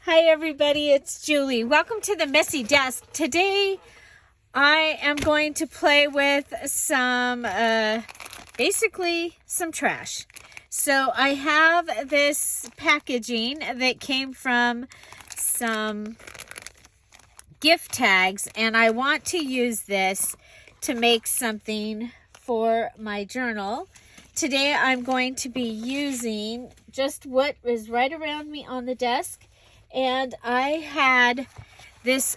Hi everybody, it's Julie. Welcome to the Messy Desk. Today I am going to play with some, basically some trash. So I have this packaging that came from some gift tags, and I want to use this to make something for my journal. Today I'm going to be using just what is right around me on the desk. And I had this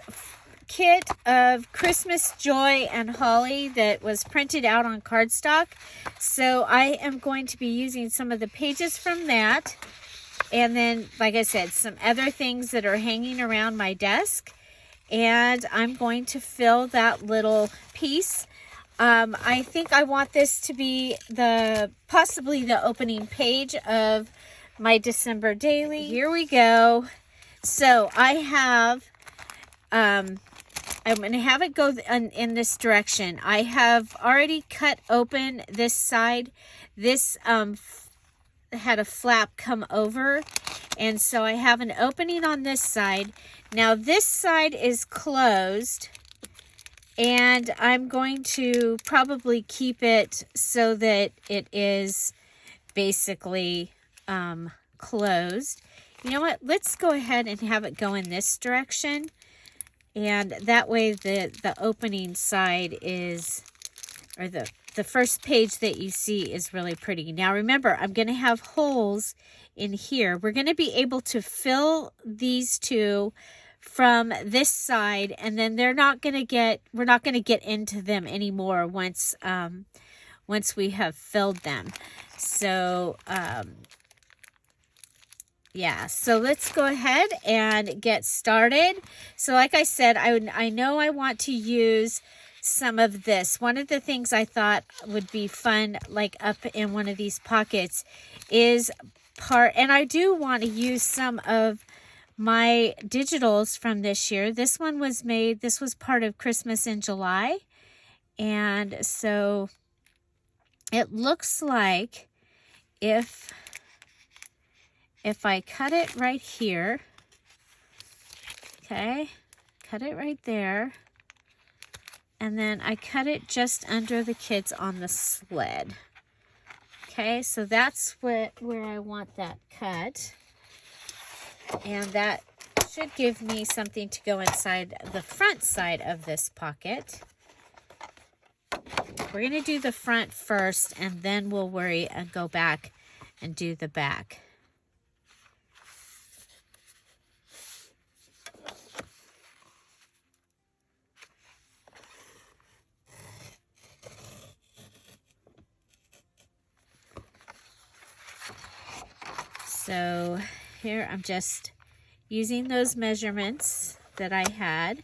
kit of Christmas Joy and Holly that was printed out on cardstock. So I am going to be using some of the pages from that. And then, like I said, some other things that are hanging around my desk. And I'm going to fill that little piece. I think I want this to be possibly the opening page of my December daily. Here we go. So I have, I'm going to have it go in this direction. I have already cut open this side. This had a flap come over. And so I have an opening on this side. Now this side is closed. And I'm going to probably keep it so that it is basically closed. You know what? Let's go ahead and have it go in this direction. And that way the opening side is, or the first page that you see is really pretty. Now remember, I'm going to have holes in here. We're going to be able to fill these two from this side, and then we're not going to get into them anymore once we have filled them. So, yeah, so let's go ahead and get started. So like I said, I know I want to use some of this. One of the things I thought would be fun, like up in one of these pockets, is and I do want to use some of my digitals from this year. This one was made, this was part of Christmas in July. And so it looks like if I cut it right here, okay, cut it right there, and then I cut it just under the kids on the sled. Okay, so that's where I want that cut. And that should give me something to go inside the front side of this pocket. We're going to do the front first, and then we'll worry and go back and do the back. So here I'm just using those measurements that I had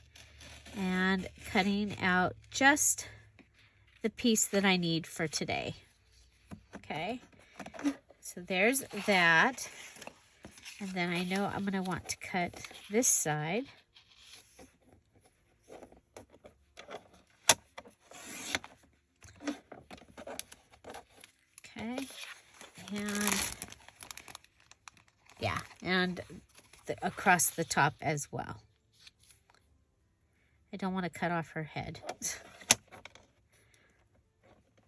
and cutting out just the piece that I need for today. Okay, so there's that. And then I know I'm going to want to cut this side. Okay, and yeah, and across the top as well. I don't want to cut off her head.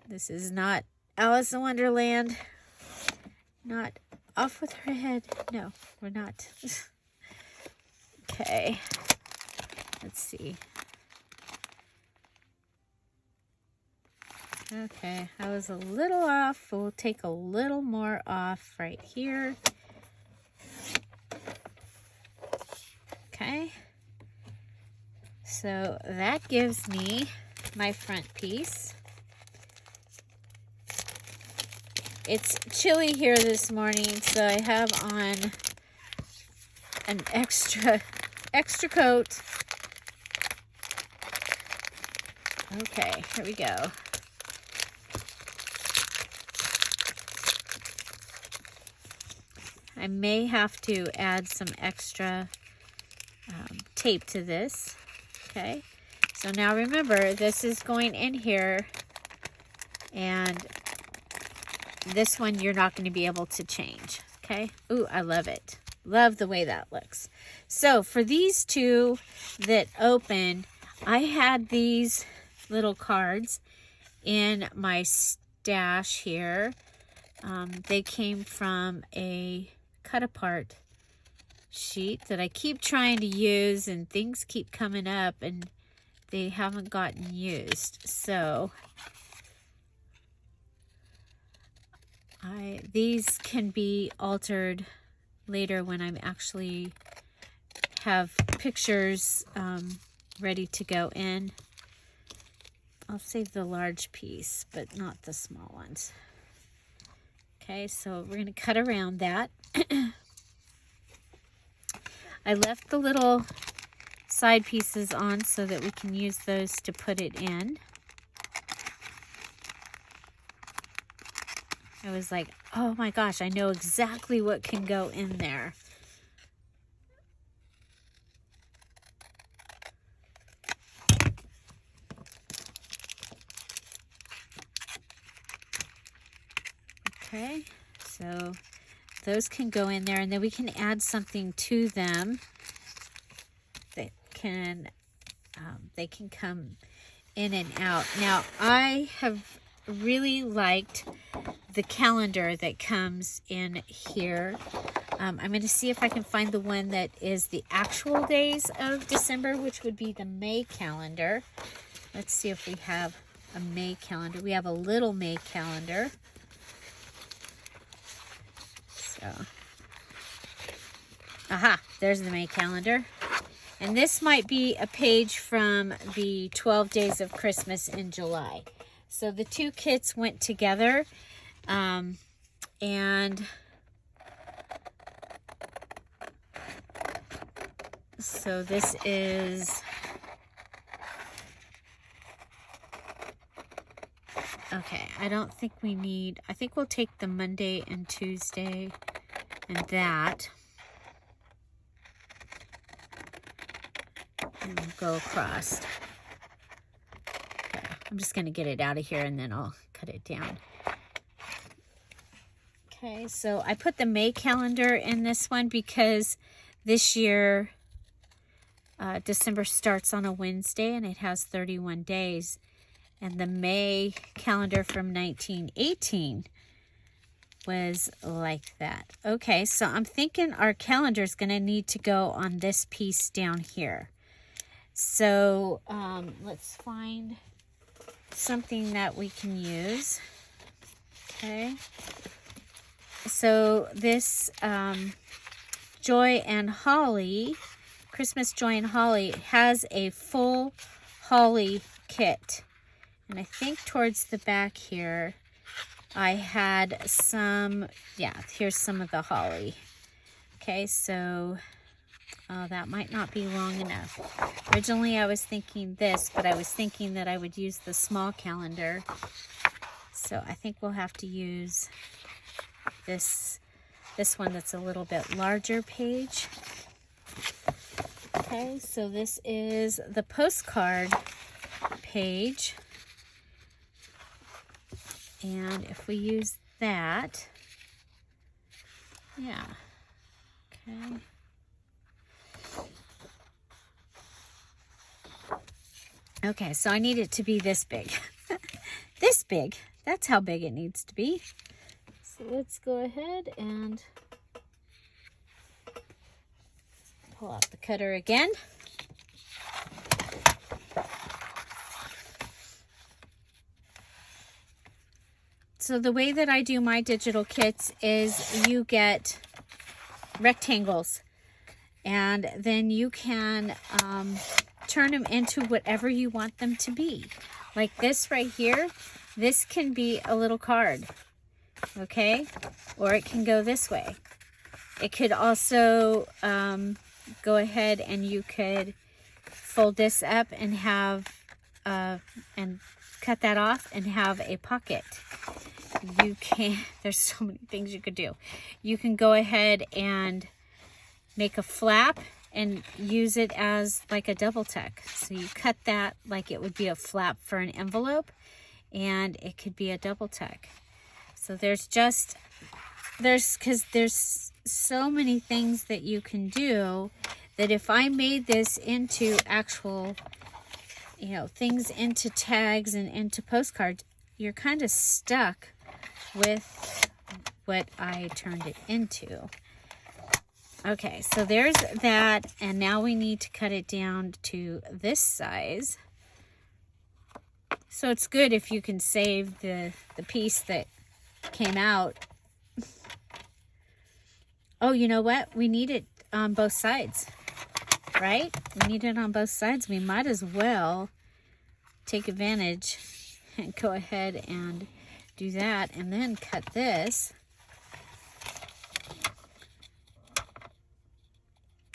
This is not Alice in Wonderland. Not off with her head. No, we're not. Okay, let's see. Okay, I was a little off. We'll take a little more off right here. Okay, so that gives me my front piece. It's chilly here this morning, so I have on an extra coat. Okay, here we go. I may have to add some extra tape to this. Okay, so now remember, this is going in here, and this one you're not going to be able to change. Okay, ooh, I love it. Love the way that looks. So for these two that open, I had these little cards in my stash here. They came from a cut apart sheet that I keep trying to use, and things keep coming up and they haven't gotten used. So these can be altered later when I'm actually have pictures ready to go in. I'll save the large piece, but not the small ones. Okay, so we're going to cut around that. I left the little side pieces on so that we can use those to put it in. I was like, oh my gosh, I know exactly what can go in there. Okay, so those can go in there, and then we can add something to them that can, they can come in and out. Now, I have really liked the calendar that comes in here. I'm going to see if I can find the one that is the actual days of December, which would be the May calendar. Let's see if we have a May calendar. We have a little May calendar. So, aha, there's the May calendar. And this might be a page from the 12 Days of Christmas in July. So the two kits went together, and so this is, okay, I don't think we need, I think we'll take the Monday and Tuesday and that, and we'll go across. Okay, I'm just going to get it out of here and then I'll cut it down. Okay, so I put the May calendar in this one because this year December starts on a Wednesday and it has 31 days. And the May calendar from 1918 was like that. Okay, so I'm thinking our calendar is going to need to go on this piece down here. So let's find something that we can use. Okay. So this Joy and Holly, Christmas Joy and Holly, has a full holly kit. And I think towards the back here, I had some, yeah, here's some of the holly. Okay, so, oh, that might not be long enough. Originally, I was thinking this, but I was thinking that I would use the small calendar. So I think we'll have to use this one that's a little bit larger page. Okay, so this is the postcard page. And if we use that, yeah, okay. Okay, so I need it to be this big. This big. That's how big it needs to be. So let's go ahead and pull out the cutter again. So the way that I do my digital kits is you get rectangles, and then you can turn them into whatever you want them to be. Like this right here, this can be a little card, okay? Or it can go this way. It could also go ahead and you could fold this up and have, and cut that off and have a pocket. You can, there's so many things you could do. You can go ahead and make a flap and use it as like a double tuck. So you cut that like it would be a flap for an envelope, and it could be a double tuck. So there's so many things that you can do that if I made this into actual, you know, things into tags and into postcards, you're kind of stuck with what I turned it into. Okay, so there's that, and now we need to cut it down to this size. So it's good if you can save the piece that came out. Oh, you know what? We need it on both sides, right? We need it on both sides. We might as well take advantage and go ahead and do that, and then cut this.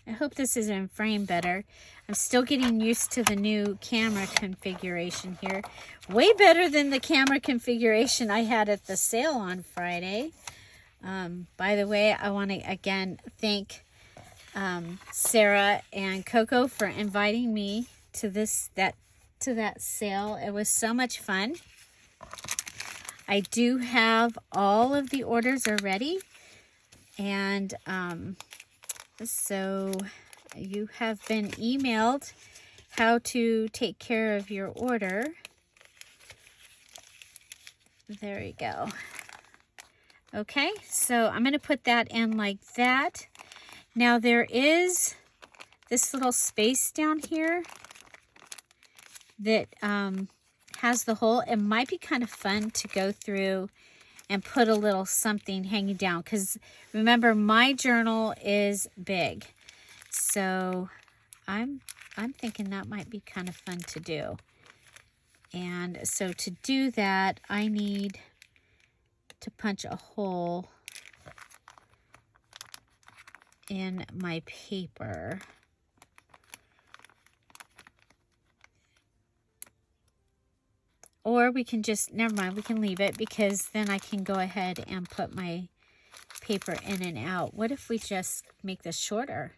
I hope this is in frame better. I'm still getting used to the new camera configuration here. Way better than the camera configuration I had at the sale on Friday. By the way, I want to again thank Sarah and Coco for inviting me to that sale. It was so much fun. I do have all of the orders already, and so you have been emailed how to take care of your order. There you go. Okay, so I'm going to put that in like that. Now there is this little space down here that has the hole. It might be kind of fun to go through and put a little something hanging down, because remember, my journal is big. So I'm thinking that might be kind of fun to do. And so to do that, I need to punch a hole in my paper. Or we can just, never mind, we can leave it, because then I can go ahead and put my paper in and out. What if we just make this shorter?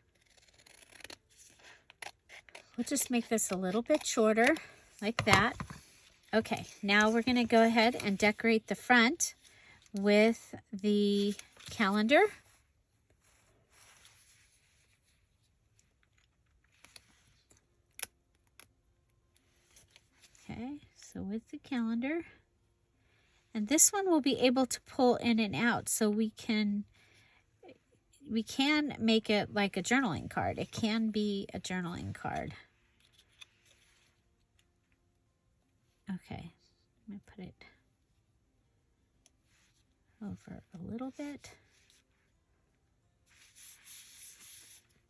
We'll just make this a little bit shorter, like that. Okay, now we're going to go ahead and decorate the front with the calendar. Okay, so with the calendar. And this one will be able to pull in and out, so we can make it like a journaling card. It can be a journaling card. Okay, I'm going to put it over a little bit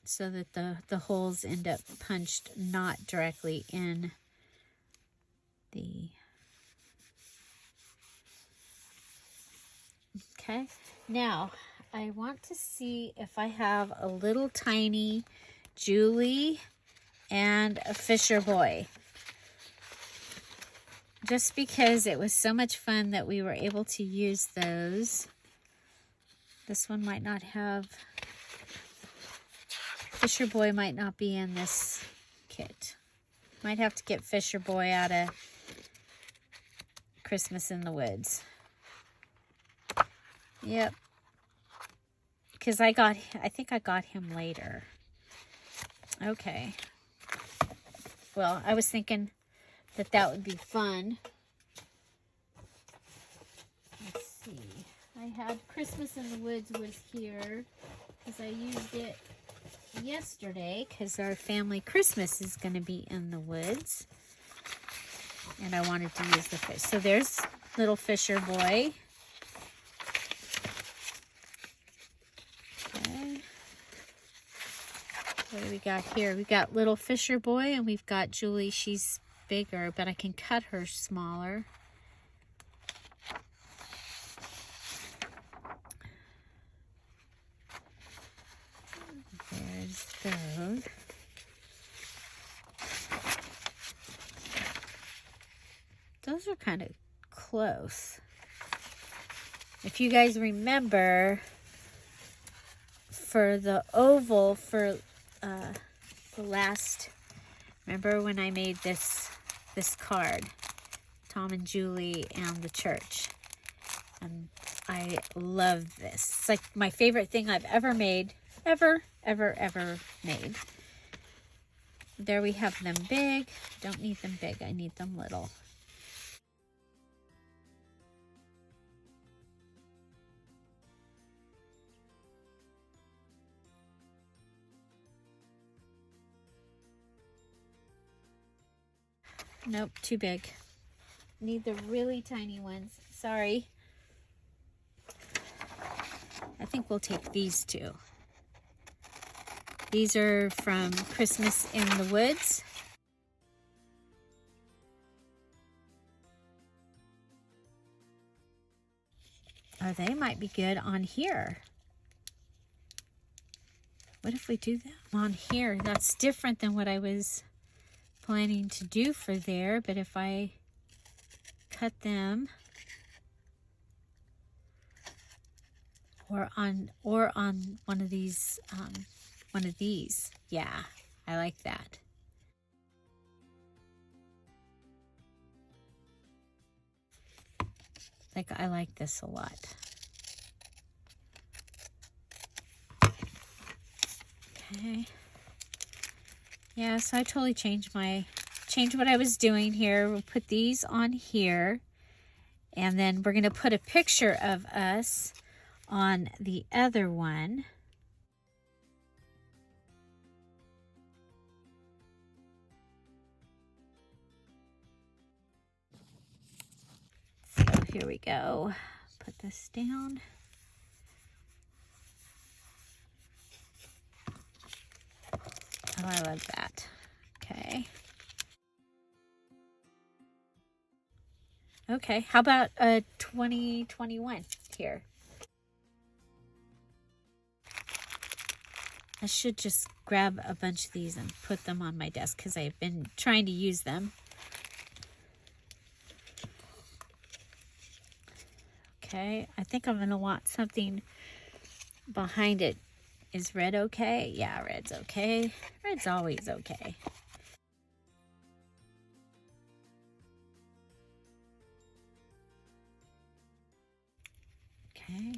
so that the holes end up punched not directly in the... Okay, now I want to see if I have a little tiny Julie and a Fisher Boy. Just because it was so much fun that we were able to use those. This one might not have, Fisher Boy might not be in this kit. Might have to get Fisher Boy out of Christmas in the Woods. Yep. Because I think I got him later. Okay. Well, I was thinking that would be fun. Let's see. I had Christmas in the Woods was here because I used it yesterday because our family Christmas is going to be in the woods. And I wanted to use the fish. So there's little Fisher Boy. Okay. What do we got here? We got little Fisher Boy, and we've got Julie. She's bigger, but I can cut her smaller. There's those. Those are kind of close. If you guys remember, for the oval, for the last, remember when I made this card, Tom and Julie and the church, and I love this. It's like my favorite thing I've ever made. Ever made. There we have them big. Don't need them big. I need them little. Nope, too big. Need the really tiny ones. Sorry. I think we'll take these two. These are from Christmas in the Woods. Oh, they might be good on here. What if we do them on here? That's different than what I was planning to do for there, but if I cut them or on one of these, yeah, I like that. I like this a lot. Okay. Yeah, so I totally changed what I was doing here. We'll put these on here, and then we're going to put a picture of us on the other one. So here we go. Put this down. Oh, I love that. Okay. Okay, how about a 2021 here? I should just grab a bunch of these and put them on my desk because I've been trying to use them. Okay, I think I'm going to want something behind it. Is red okay? Yeah, red's okay. Red's always okay. Okay,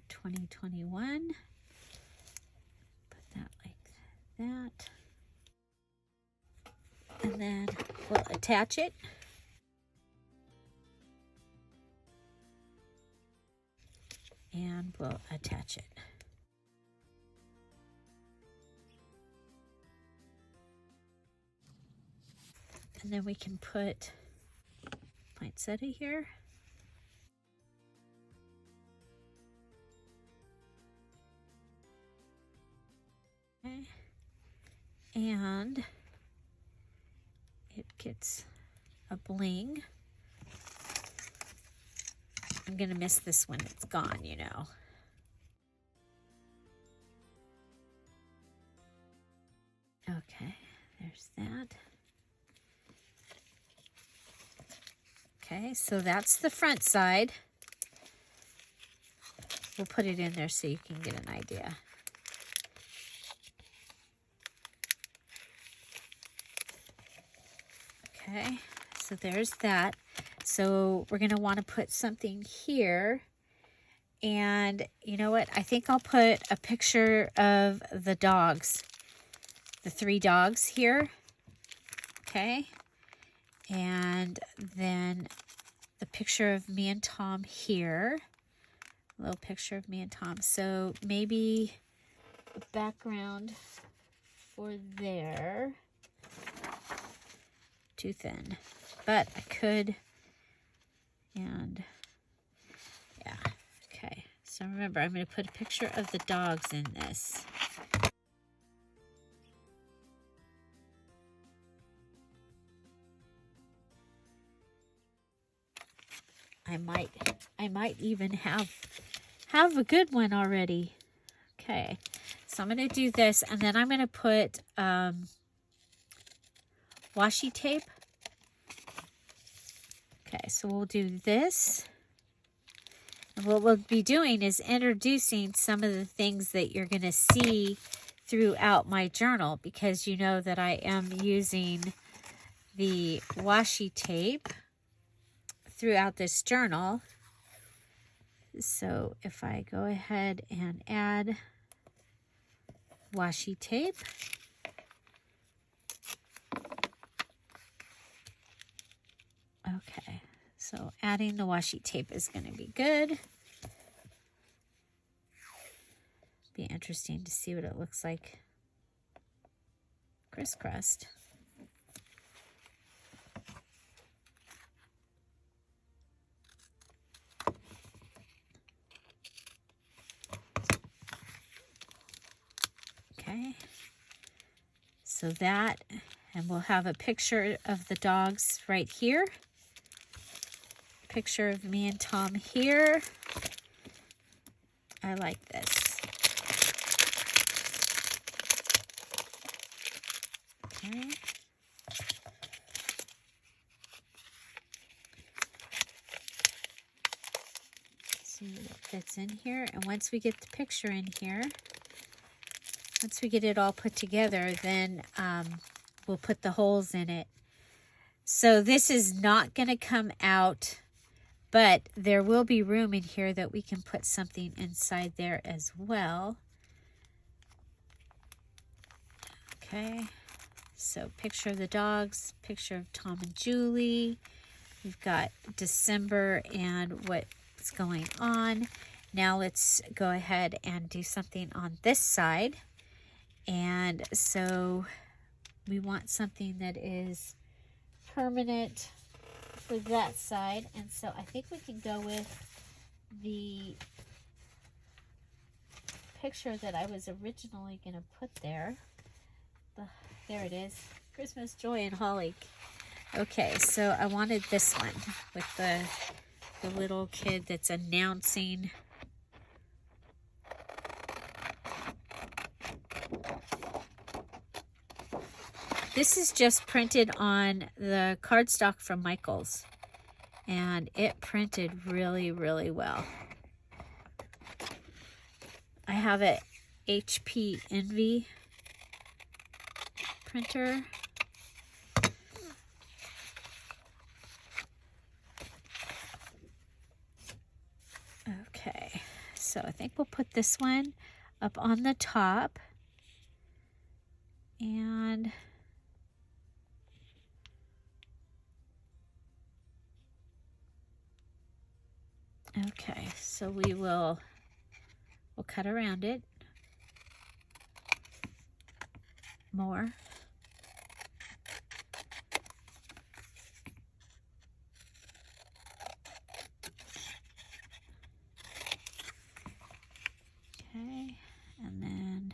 2021. Put that like that. And then we'll attach it. And we'll attach it. And then we can put poinsettia here. Okay. And it gets a bling. I'm gonna miss this when it's gone, you know. Okay, there's that. Okay, so that's the front side. We'll put it in there so you can get an idea. Okay, so there's that. So we're going to want to put something here. And you know what? I think I'll put a picture of the dogs. The 3 dogs here. Okay. And then the picture of me and Tom here. A little picture of me and Tom. So maybe the background for there. Too thin. But I could. And yeah. Okay. So remember, I'm going to put a picture of the dogs in this. I might even have a good one already. Okay, so I'm going to do this, and then I'm going to put washi tape. Okay, so we'll do this. And what we'll be doing is introducing some of the things that you're going to see throughout my journal, because you know that I am using the washi tape throughout this journal. So if I go ahead and add washi tape, okay, so adding the washi tape is going to be good. Be interesting to see what it looks like crisscrossed. Okay, so that, and we'll have a picture of the dogs right here. Picture of me and Tom here. I like this. Okay. See what fits in here. And once we get the picture in here, once we get it all put together, then we'll put the holes in it. So this is not going to come out, but there will be room in here that we can put something inside there as well. Okay, so picture of the dogs, picture of Tom and Julie. We've got December and what's going on. Now let's go ahead and do something on this side. And so we want something that is permanent for that side. And so I think we can go with the picture that I was originally going to put there. There it is. Christmas Joy and Holly. Okay, so I wanted this one with the little kid that's announcing. This is just printed on the cardstock from Michaels, and it printed really, really well. I have a HP Envy printer. Okay, so I think we'll put this one up on the top, and okay, so we'll cut around it more. Okay, and then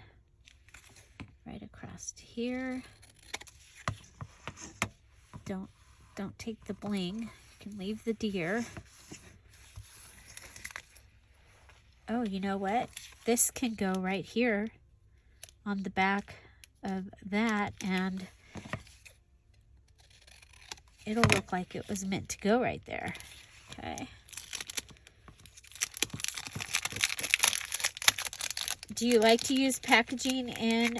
right across here. Don't take the bling. You can leave the deer. Oh, you know what? This can go right here on the back of that, and it'll look like it was meant to go right there. Okay. Do you like to use packaging in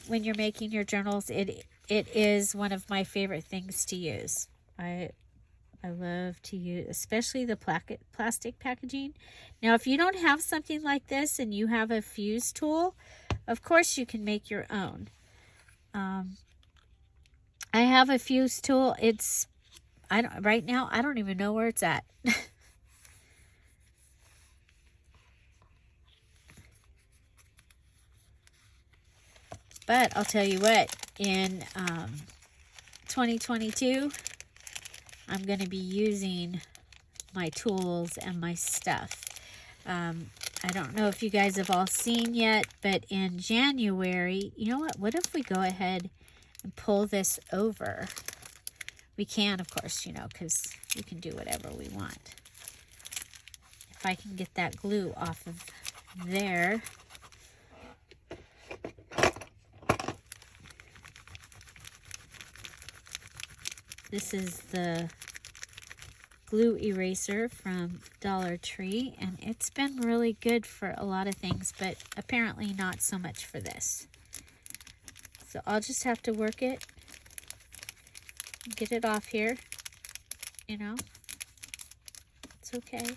when you're making your journals? It is one of my favorite things to use. I love to use, especially the plastic packaging. Now, if you don't have something like this and you have a fuse tool, of course you can make your own. I have a fuse tool. Right now, I don't even know where it's at. But I'll tell you what, in 2022, I'm going to be using my tools and my stuff. I don't know if you guys have all seen yet, but in January, you know what? What if we go ahead and pull this over? We can, of course, because we can do whatever we want. If I can get that glue off of there. This is the glue eraser from Dollar Tree, and it's been really good for a lot of things, but apparently not so much for this. So I'll just have to work it, get it off here, That's okay.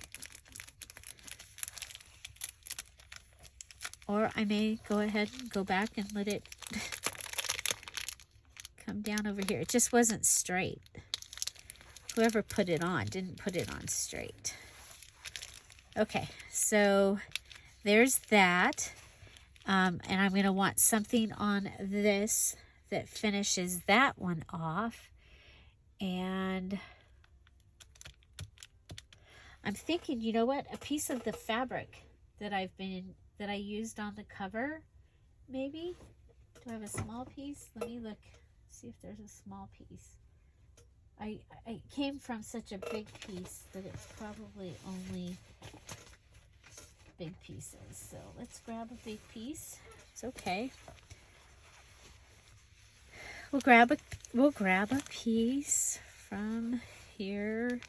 Or I may go ahead and go back and let it come down over here. It just wasn't straight. Whoever put it on didn't put it on straight. Okay, so there's that. And I'm going to want something on this that finishes that one off. And I'm thinking, you know what? A piece of the fabric that I used on the cover, maybe. Do I have a small piece? Let me look, see if there's a small piece. I came from such a big piece that it's probably only big pieces. So let's grab a big piece. It's okay. We'll grab a piece from here.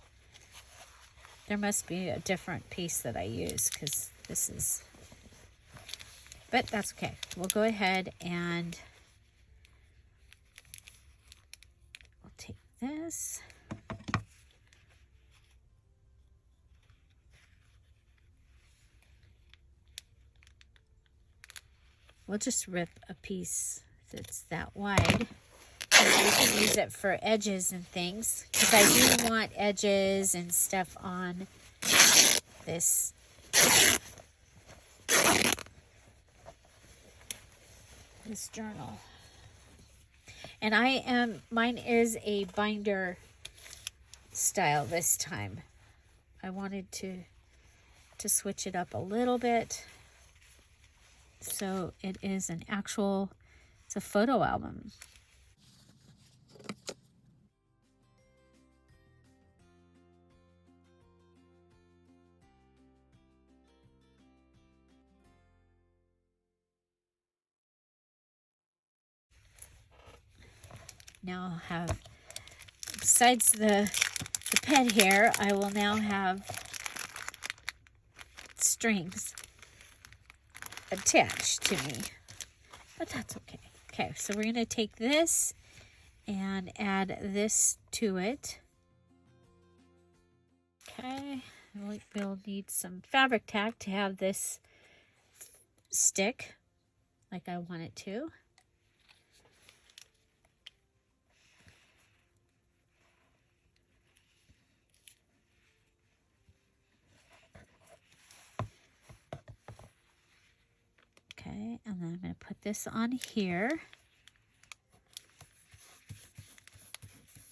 There must be a different piece that I use because this is, but that's okay. We'll go ahead and we'll take this. We'll just rip a piece that's that wide. We can use it for edges and things because I do want edges and stuff on this. This journal. And mine is a binder style this time. I wanted to switch it up a little bit. So it is an actual, it's a photo album. Now I'll have, besides the pet hair, I will now have strings attached to me, but that's okay. Okay, so we're going to take this and add this to it. Okay, we'll need some fabric tack to have this stick like I want it to. Okay, and then I'm going to put this on here.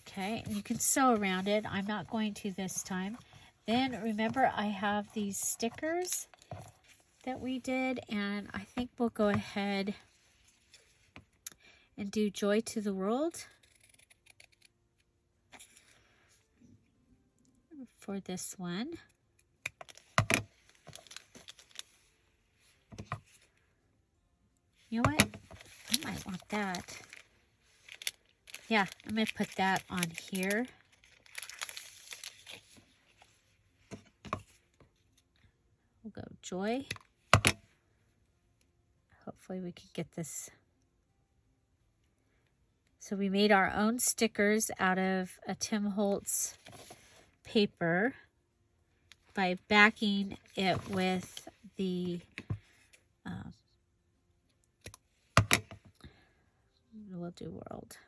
Okay, and you can sew around it. I'm not going to this time. Then remember I have these stickers that we did, and I think we'll go ahead and do Joy to the World for this one. You know what? I might want that. Yeah, I'm going to put that on here. We'll go Joy. Hopefully we can get this. So we made our own stickers out of a Tim Holtz paper by backing it with the we'll do World.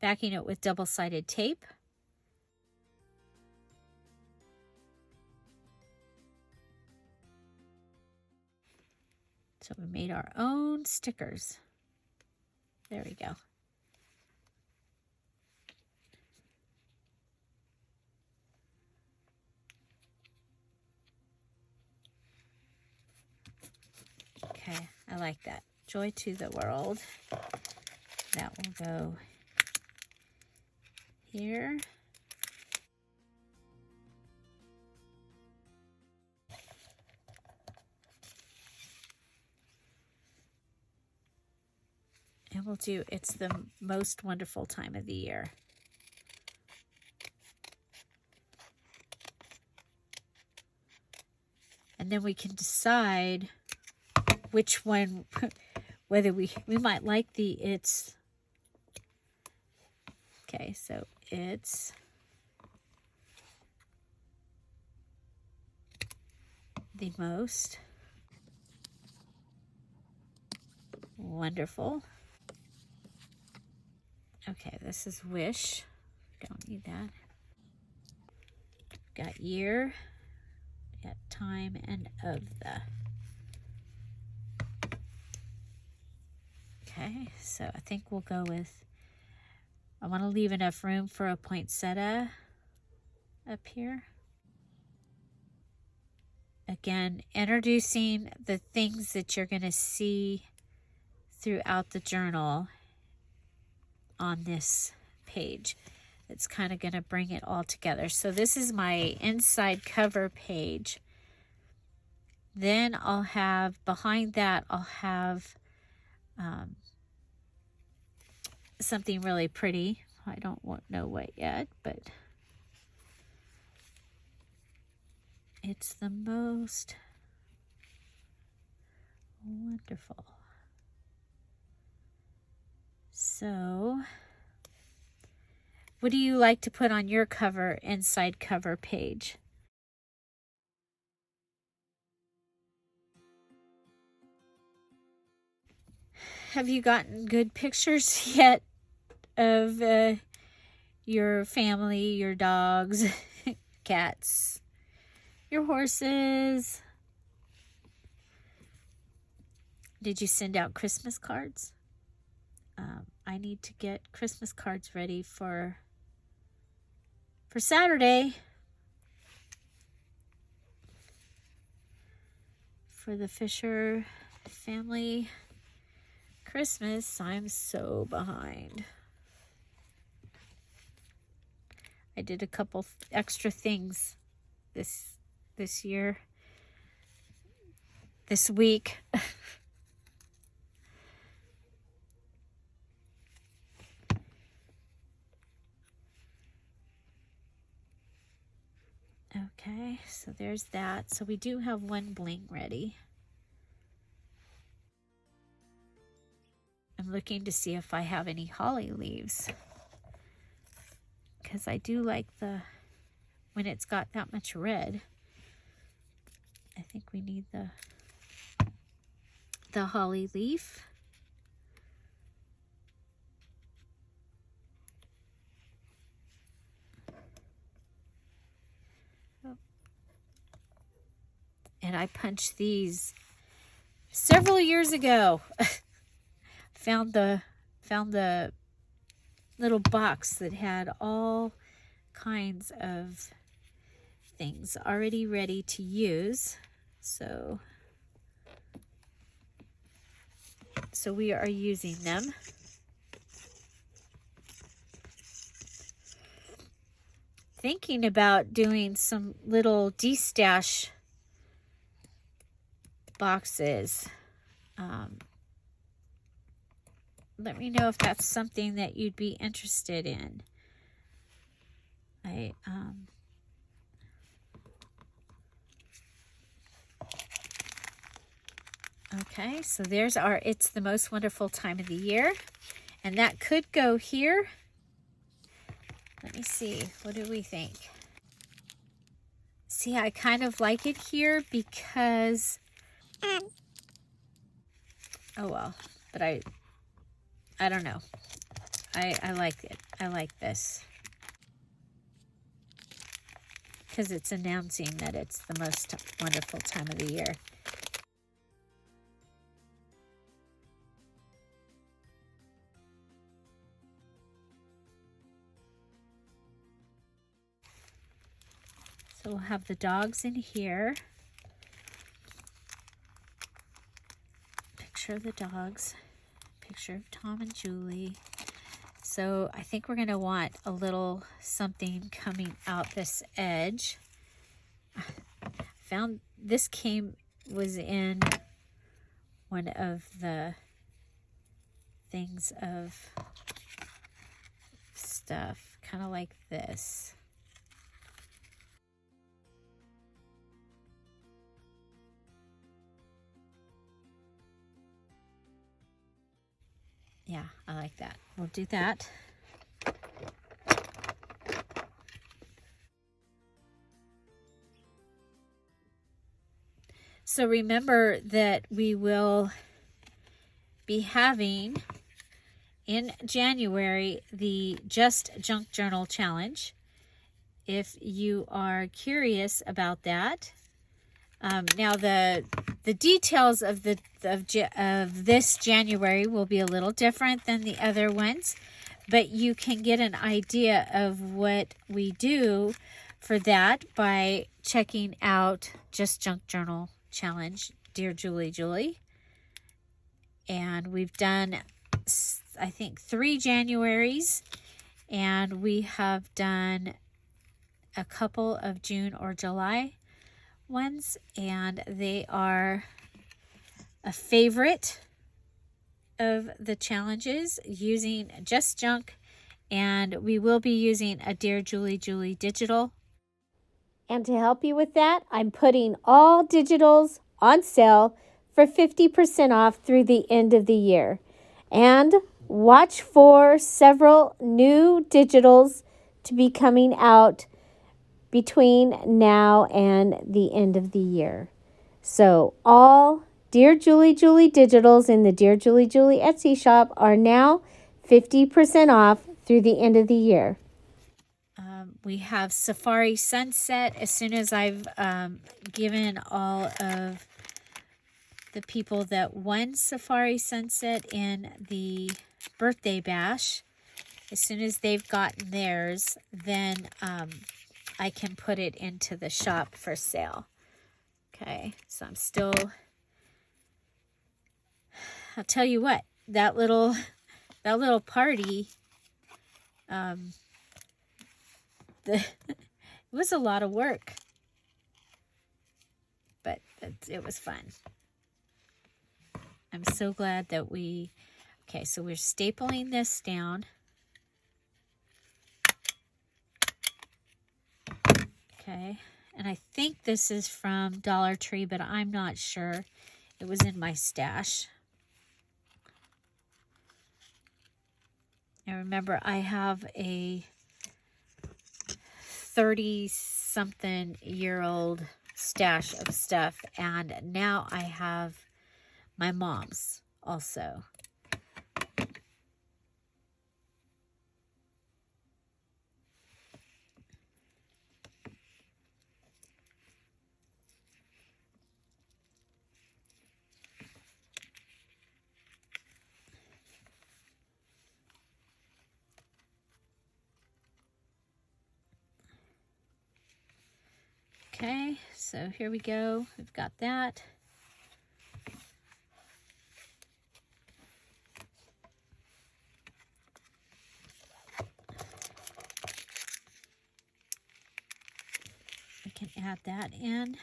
Backing it with double-sided tape. So we made our own stickers. There we go. Okay, I like that. Joy to the World. That will go here. And we'll do It's the Most Wonderful Time of the Year. And then we can decide which one, whether we might like the It's. Okay, so It's the most. Wonderful. Okay, this is wish. Don't need that. Got year, got time, and of the. Okay, so I think we'll go with, I want to leave enough room for a poinsettia up here. Again, introducing the things that you're going to see throughout the journal on this page. It's kind of going to bring it all together. So this is my inside cover page. Then I'll have, behind that, I'll have something really pretty. I don't know what yet, but it's the most wonderful. So, what do you like to put on your cover, inside cover page? Have you gotten good pictures yet of your family, your dogs, cats, your horses? Did you send out Christmas cards? I need to get Christmas cards ready for Saturday. For the Fisher family Christmas. I'm so behind. I did a couple extra things this year, this week. Okay, so there's that. So we do have one bling ready. I'm looking to see if I have any holly leaves, because I do like when it's got that much red. I think we need the holly leaf. And I punched these several years ago. found the little box that had all kinds of things already ready to use. So we are using them. Thinking about doing some little de-stash boxes. Let me know if that's something that you'd be interested in. Okay, so there's our It's the Most Wonderful Time of the Year. And that could go here. Let me see. What do we think? See, I kind of like it here because... oh, well. But I don't know. I like it. I like this. Because it's announcing that it's the most wonderful time of the year. So we'll have the dogs in here. Picture of the dogs. Picture of Tom and Julie. So I think we're going to want a little something coming out this edge. Found this was in one of the things of stuff, kind of like this. Yeah, I like that. We'll do that. So remember that we will be having in January the Just Junk Journal Challenge. If you are curious about that. Now the details of this January will be a little different than the other ones, but you can get an idea of what we do for that by checking out Just Junk Journal Challenge, Dear Julie Julie. And we've done, I think, 3 Januaries, and we have done a couple of June or July ones, and they are a favorite of the challenges using Just Junk, and we will be using a Dear Julie Julie digital. And to help you with that, I'm putting all digitals on sale for 50% off through the end of the year. And watch for several new digitals to be coming out between now and the end of the year. So all Dear Julie Julie digitals in the Dear Julie Julie Etsy shop are now 50% off through the end of the year. We have Safari Sunset. As soon as I've given all of the people that won Safari Sunset in the birthday bash, as soon as they've gotten theirs, then I can put it into the shop for sale. Okay, so I'm still, I'll tell you what, that little party, it was a lot of work, but it was fun. I'm so glad that okay, so we're stapling this down. Okay, and I think this is from Dollar Tree, but I'm not sure. It was in my stash. And remember, I have a 30-something-year-old stash of stuff, and now I have my mom's also. Okay, so here we go. We've got that. We can add that in.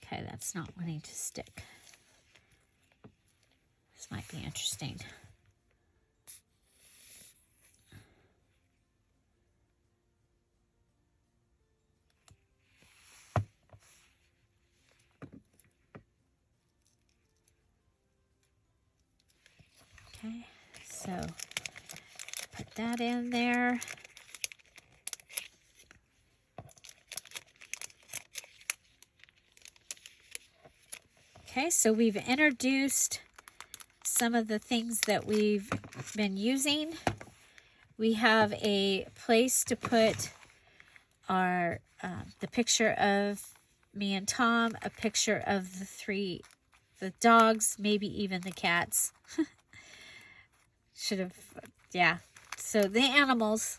Okay, that's not wanting to stick. This might be interesting. Okay, so put that in there. Okay, so we've introduced some of the things that we've been using. We have a place to put our the picture of me and Tom, a picture of the dogs, maybe even the cats. Should have, yeah. So the animals.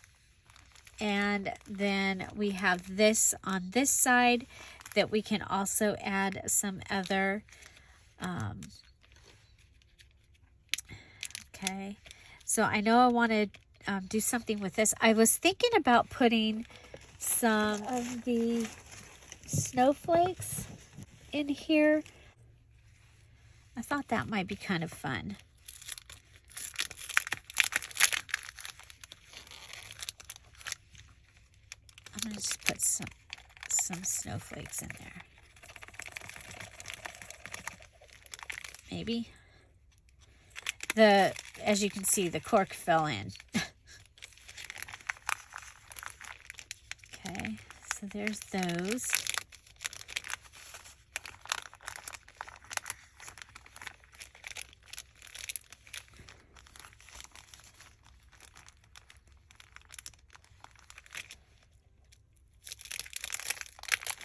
And then we have this on this side that we can also add some other, okay. So I know I want to do something with this. I was thinking about putting some of the snowflakes in here. I thought that might be kind of fun. I'm going to just put some snowflakes in there. Maybe. As you can see, the cork fell in. there's those.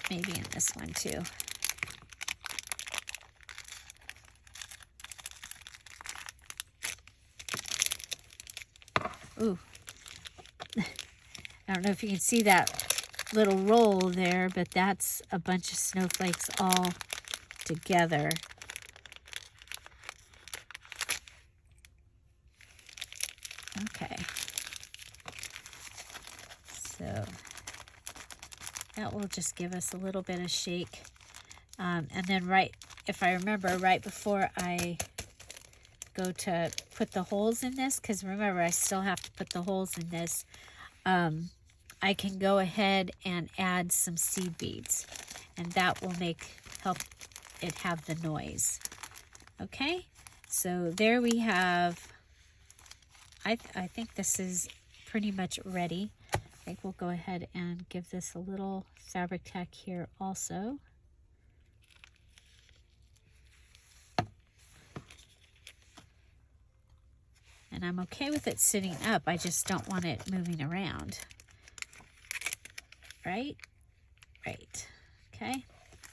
Maybe in this one too. Ooh. I don't know if you can see that little roll there, but that's a bunch of snowflakes all together. Okay. So that will just give us a little bit of shake. And then if I remember, right before I go to put the holes in this, because remember, I still have to put the holes in this, I can go ahead and add some seed beads, and that will help it have the noise. Okay, so there we have, I think this is pretty much ready. I think we'll go ahead and give this a little fabric tack here also. And I'm okay with it sitting up. I just don't want it moving around. Right? Right. Okay.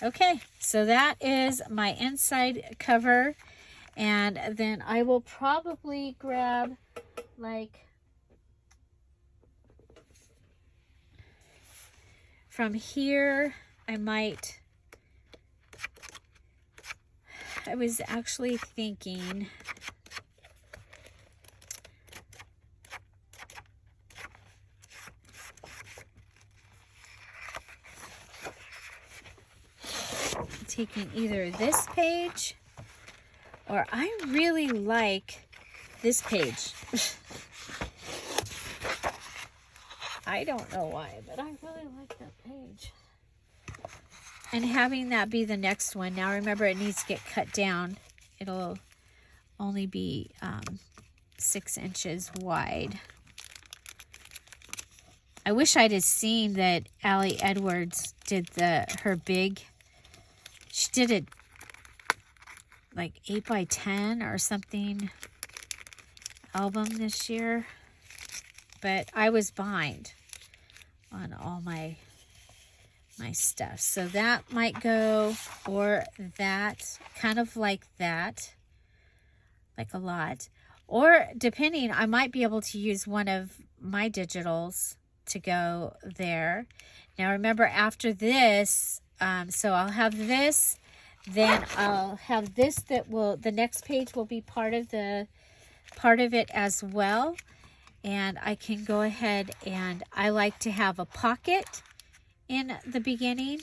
Okay. So that is my inside cover. And then I will probably grab like from here, I was actually thinking taking either this page, or I really like this page. I don't know why, but I really like that page. And having that be the next one. Now remember, it needs to get cut down. It'll only be 6 inches wide. I wish I'd have seen that Allie Edwards did her big. She did it like 8 by 10 or something album this year, but I was behind on all my stuff. So that might go, or that, kind of like that, like a lot. Or depending, I might be able to use one of my digitals to go there. Now remember, after this, so I'll have this, then I'll have this the next page will be part of it as well. And I can go ahead, and I like to have a pocket in the beginning.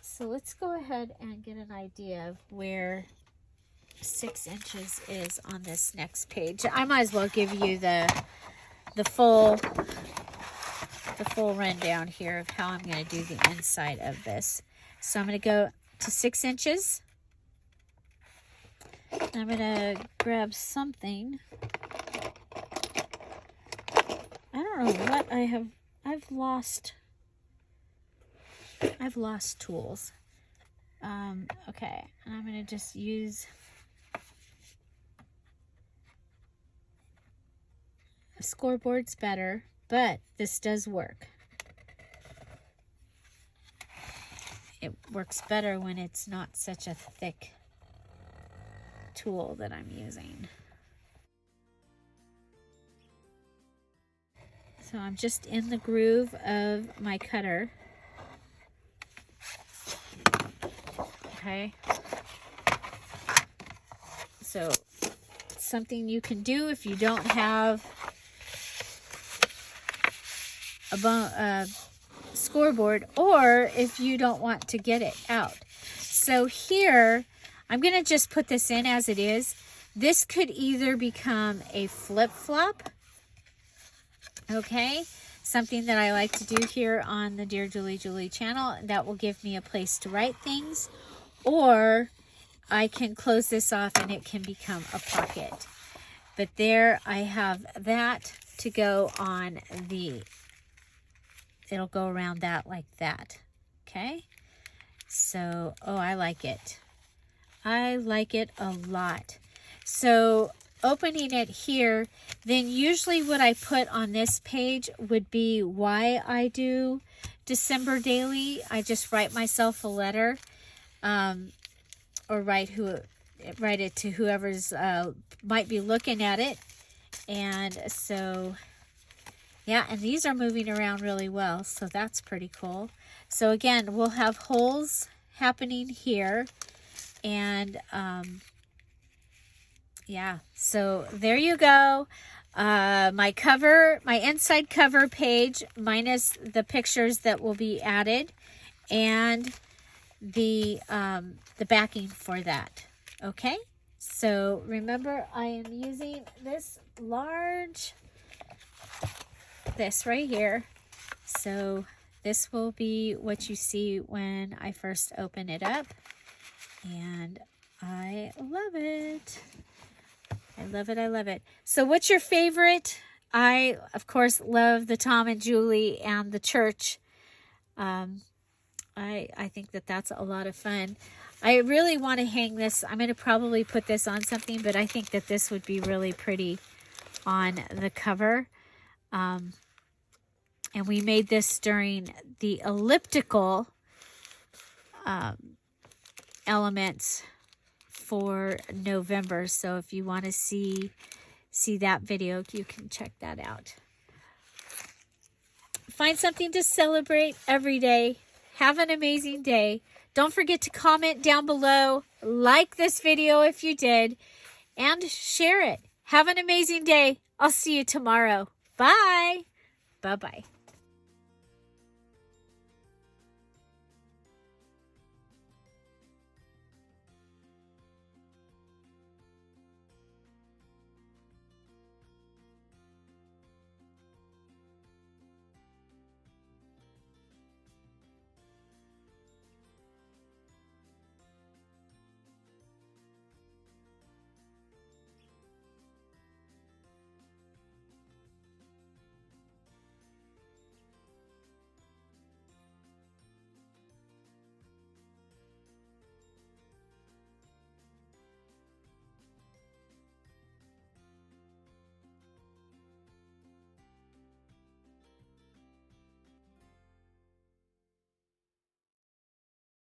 So let's go ahead and get an idea of where 6 inches is on this next page. I might as well give you the full rundown here of how I'm going to do the inside of this. So I'm going to go to 6 inches. I'm going to grab something. I don't know what I have. I've lost tools. Okay, and I'm going to just use a scoreboard's better, but this does work. It works better when it's not such a thick tool that I'm using. So I'm just in the groove of my cutter. Okay. So something you can do if you don't have a scoreboard, or if you don't want to get it out. So here, I'm going to just put this in as it is. This could either become a flip-flop, okay? Something that I like to do here on the Dear Julie Julie channel. That will give me a place to write things. Or I can close this off and it can become a pocket. But there I have that to go on the it'll go around that like that. Okay. So, oh, I like it. I like it a lot. So opening it here, then usually what I put on this page would be why I do December daily. I just write myself a letter, or write it to whoever's might be looking at it. And so, yeah, and these are moving around really well, so that's pretty cool. So again, we'll have holes happening here, and yeah, so there you go. My inside cover page, minus the pictures that will be added, and the backing for that. Okay, so remember, I am using this large, this right here. So this will be what you see when I first open it up, and I love it. I love it. I love it. So what's your favorite? I, of course, love the Tom and Julie and the church. I think that that's a lot of fun. I really want to hang this. I'm going to probably put this on something, but I think that this would be really pretty on the cover. And we made this during the elliptical elements for November. So if you want to see that video, you can check that out. Find something to celebrate every day. Have an amazing day. Don't forget to comment down below, like this video if you did, and share it. Have an amazing day. I'll see you tomorrow. Bye. Bye-bye.